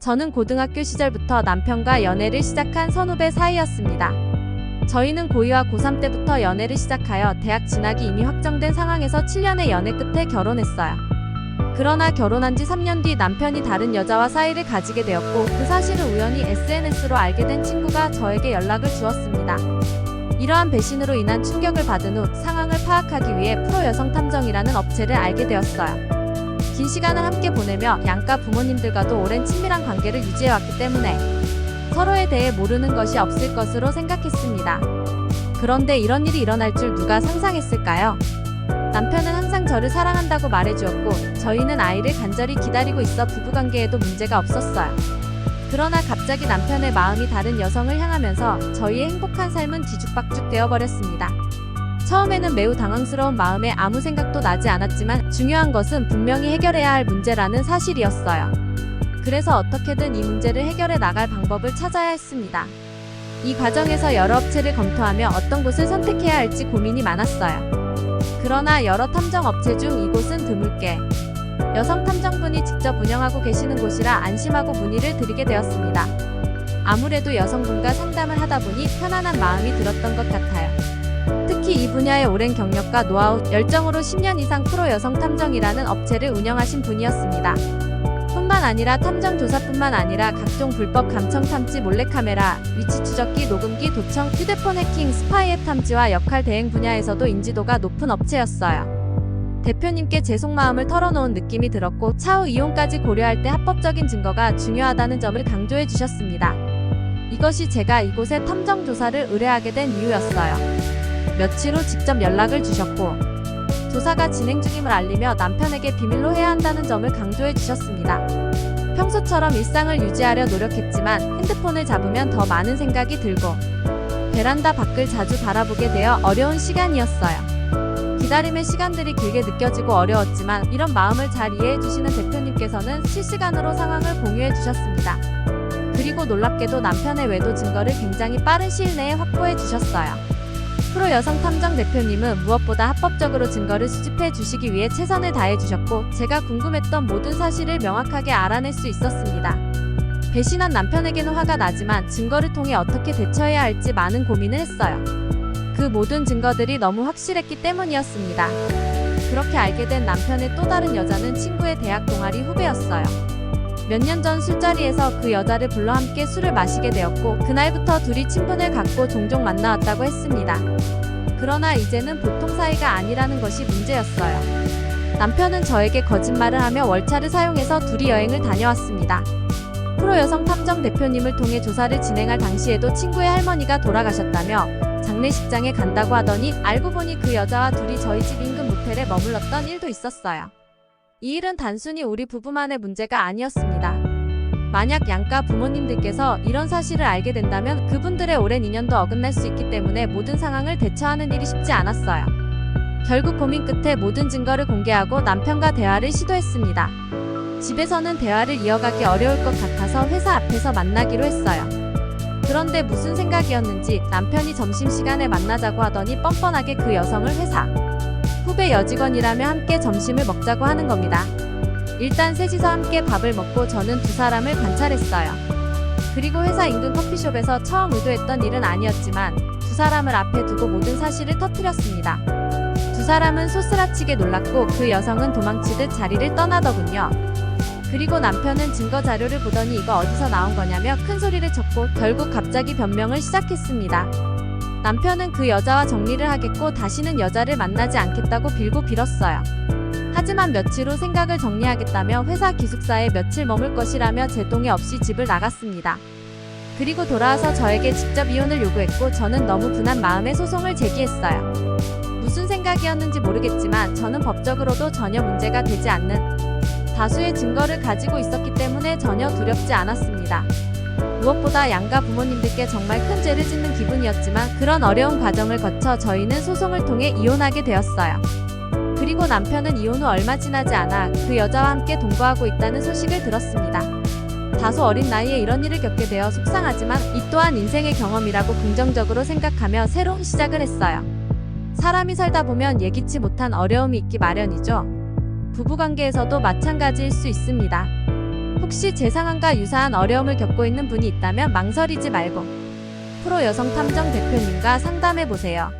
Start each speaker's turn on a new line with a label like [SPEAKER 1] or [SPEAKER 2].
[SPEAKER 1] 저는 고등학교 시절부터 남편과 연애를 시작한 선후배 사이였습니다. 저희는 고2와 고3 때부터 연애를 시작하여 대학 진학이 이미 확정된 상황에서 7년의 연애 끝에 결혼했어요. 그러나 결혼한 지 3년 뒤 남편이 다른 여자와 사이를 가지게 되었고, 그 사실을 우연히 SNS로 알게 된 친구가 저에게 연락을 주었습니다. 이러한 배신으로 인한 충격을 받은 후 상황을 파악하기 위해 프로여성탐정이라는 업체를 알게 되었어요. 긴 시간을 함께 보내며 양가 부모님들과도 오랜 친밀한 관계를 유지해왔기 때문에 서로에 대해 모르는 것이 없을 것으로 생각했습니다. 그런데 이런 일이 일어날 줄 누가 상상했을까요? 남편은 항상 저를 사랑한다고 말해주었고, 저희는 아이를 간절히 기다리고 있어 부부관계에도 문제가 없었어요. 그러나 갑자기 남편의 마음이 다른 여성을 향하면서 저희의 행복한 삶은 뒤죽박죽 되어버렸습니다. 처음에는 매우 당황스러운 마음에 아무 생각도 나지 않았지만, 중요한 것은 분명히 해결해야 할 문제라는 사실이었어요. 그래서 어떻게든 이 문제를 해결해 나갈 방법을 찾아야 했습니다. 이 과정에서 여러 업체를 검토하며 어떤 곳을 선택해야 할지 고민이 많았어요. 그러나 여러 탐정 업체 중 이곳은 드물게 여성 탐정분이 직접 운영하고 계시는 곳이라 안심하고 문의를 드리게 되었습니다. 아무래도 여성분과 상담을 하다 보니 편안한 마음이 들었던 것 같아요. 특히 이 분야의 오랜 경력과 노하우, 열정으로 10년 이상 프로 여성 탐정이라는 업체를 운영하신 분이었습니다. 뿐만 아니라 탐정 조사뿐만 아니라 각종 불법 감청 탐지, 몰래카메라, 위치 추적기, 녹음기, 도청, 휴대폰 해킹, 스파이 앱 탐지와 역할 대행 분야에서도 인지도가 높은 업체였어요. 대표님께 제 속마음을 털어놓은 느낌이 들었고, 차후 이혼까지 고려할 때 합법적인 증거가 중요하다는 점을 강조해 주셨습니다. 이것이 제가 이곳에 탐정 조사를 의뢰하게 된 이유였어요. 며칠 후 직접 연락을 주셨고, 조사가 진행 중임을 알리며 남편에게 비밀로 해야 한다는 점을 강조해 주셨습니다. 평소처럼 일상을 유지하려 노력했지만 핸드폰을 잡으면 더 많은 생각이 들고 베란다 밖을 자주 바라보게 되어 어려운 시간이었어요. 기다림의 시간들이 길게 느껴지고 어려웠지만, 이런 마음을 잘 이해해 주시는 대표님께서는 실시간으로 상황을 공유해 주셨습니다. 그리고 놀랍게도 남편의 외도 증거를 굉장히 빠른 시일 내에 확보해 주셨어요. 프로 여성 탐정 대표님은 무엇보다 합법적으로 증거를 수집해 주시기 위해 최선을 다해 주셨고, 제가 궁금했던 모든 사실을 명확하게 알아낼 수 있었습니다. 배신한 남편에게는 화가 나지만 증거를 통해 어떻게 대처해야 할지 많은 고민을 했어요. 그 모든 증거들이 너무 확실했기 때문이었습니다. 그렇게 알게 된 남편의 또 다른 여자는 친구의 대학 동아리 후배였어요. 몇 년 전 술자리에서 그 여자를 불러 함께 술을 마시게 되었고, 그날부터 둘이 친분을 갖고 종종 만나왔다고 했습니다. 그러나 이제는 보통 사이가 아니라는 것이 문제였어요. 남편은 저에게 거짓말을 하며 월차를 사용해서 둘이 여행을 다녀왔습니다. 프로 여성 탐정 대표님을 통해 조사를 진행할 당시에도 친구의 할머니가 돌아가셨다며 장례식장에 간다고 하더니, 알고 보니 그 여자와 둘이 저희 집 인근 모텔에 머물렀던 일도 있었어요. 이 일은 단순히 우리 부부만의 문제가 아니었습니다. 만약 양가 부모님들께서 이런 사실을 알게 된다면 그분들의 오랜 인연도 어긋날 수 있기 때문에 모든 상황을 대처하는 일이 쉽지 않았어요. 결국 고민 끝에 모든 증거를 공개하고 남편과 대화를 시도했습니다. 집에서는 대화를 이어가기 어려울 것 같아서 회사 앞에서 만나기로 했어요. 그런데 무슨 생각이었는지 남편이 점심시간에 만나자고 하더니 뻔뻔하게 그 여성을 회사 후배 여직원이라며 함께 점심을 먹자고 하는 겁니다. 일단 셋이서 함께 밥을 먹고 저는 두 사람을 관찰했어요. 그리고 회사 인근 커피숍에서 처음 의도했던 일은 아니었지만 두 사람을 앞에 두고 모든 사실을 터뜨렸습니다. 두 사람은 소스라치게 놀랐고 그 여성은 도망치듯 자리를 떠나더군요. 그리고 남편은 증거 자료를 보더니 이거 어디서 나온 거냐며 큰 소리를 쳤고 결국 갑자기 변명을 시작했습니다. 남편은 그 여자와 정리를 하겠고 다시는 여자를 만나지 않겠다고 빌고 빌었어요. 하지만 며칠 후 생각을 정리하겠다며 회사 기숙사에 며칠 머물 것이라며 제 동의 없이 집을 나갔습니다. 그리고 돌아와서 저에게 직접 이혼을 요구했고 저는 너무 분한 마음에 소송을 제기했어요. 무슨 생각이었는지 모르겠지만 저는 법적으로도 전혀 문제가 되지 않는 다수의 증거를 가지고 있었기 때문에 전혀 두렵지 않았습니다. 무엇보다 양가 부모님들께 정말 큰 죄를 짓는 기분이었지만 그런 어려운 과정을 거쳐 저희는 소송을 통해 이혼하게 되었어요. 그리고 남편은 이혼 후 얼마 지나지 않아 그 여자와 함께 동거하고 있다는 소식을 들었습니다. 다소 어린 나이에 이런 일을 겪게 되어 속상하지만 이 또한 인생의 경험이라고 긍정적으로 생각하며 새로운 시작을 했어요. 사람이 살다 보면 예기치 못한 어려움이 있기 마련이죠. 부부관계에서도 마찬가지일 수 있습니다. 혹시 제 상황과 유사한 어려움을 겪고 있는 분이 있다면 망설이지 말고 프로 여성 탐정 대표님과 상담해 보세요.